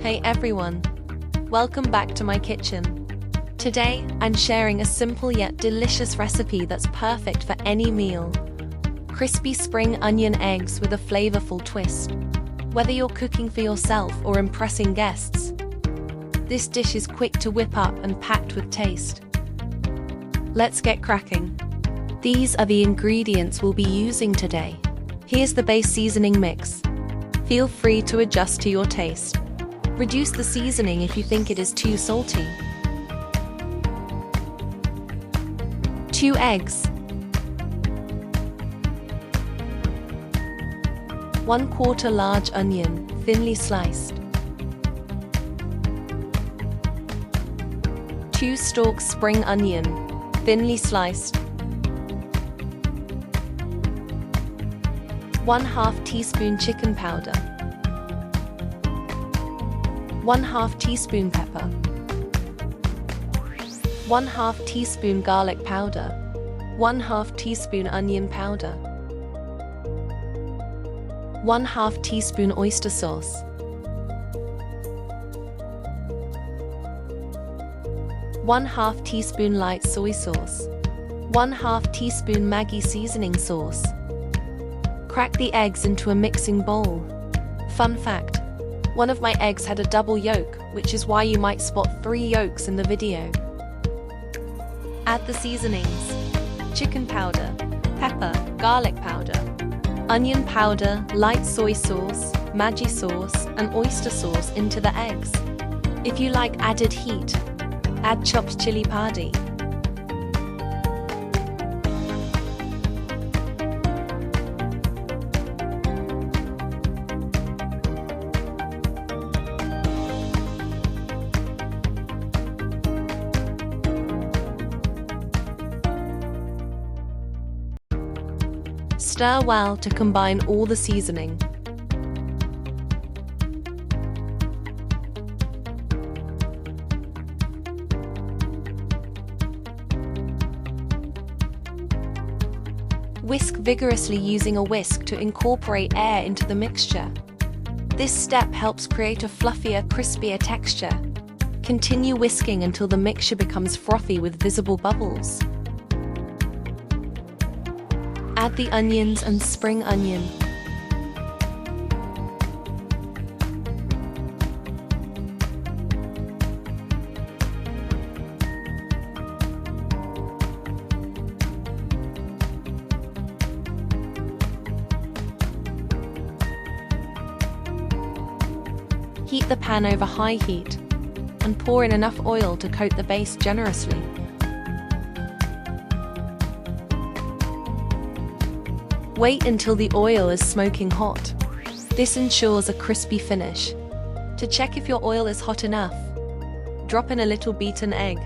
Hey everyone, welcome back to my kitchen. Today, I'm sharing a simple yet delicious recipe that's perfect for any meal. Crispy spring onion eggs with a flavorful twist. Whether you're cooking for yourself or impressing guests, this dish is quick to whip up and packed with taste. Let's get cracking. These are the ingredients we'll be using today. Here's the base seasoning mix. Feel free to adjust to your taste. Reduce the seasoning if you think it is too salty. 2 eggs. 1/4 large onion, thinly sliced. 2 stalks spring onion, thinly sliced. 1/2 teaspoon chicken powder. 1/2 teaspoon pepper. 1/2 teaspoon garlic powder. 1/2 teaspoon onion powder. 1/2 teaspoon oyster sauce. 1/2 teaspoon light soy sauce. 1/2 teaspoon Maggi seasoning sauce. Crack the eggs into a mixing bowl. Fun fact: one of my eggs had a double yolk, which is why you might spot 3 yolks in the video. Add the seasonings: chicken powder, pepper, garlic powder, onion powder, light soy sauce, Maggi sauce, and oyster sauce into the eggs. If you like added heat, add chopped chili padi. Stir well to combine all the seasoning. Whisk vigorously using a whisk to incorporate air into the mixture. This step helps create a fluffier, crispier texture. Continue whisking until the mixture becomes frothy with visible bubbles. Add the onions and spring onion. Heat the pan over high heat and pour in enough oil to coat the base generously. Wait until the oil is smoking hot. This ensures a crispy finish. To check if your oil is hot enough, drop in a little beaten egg.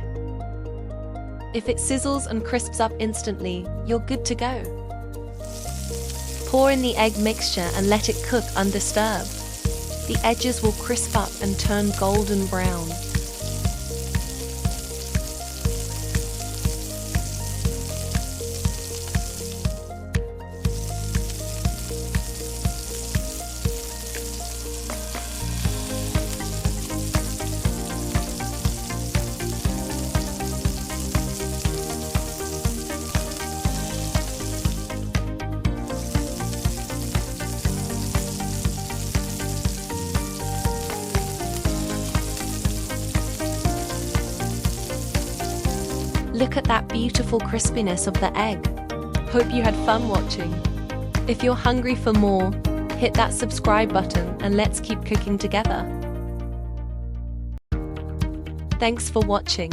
If it sizzles and crisps up instantly, you're good to go. Pour in the egg mixture and let it cook undisturbed. The edges will crisp up and turn golden brown. Look at that beautiful crispiness of the egg. Hope you had fun watching. If you're hungry for more, hit that subscribe button and let's keep cooking together. Thanks for watching.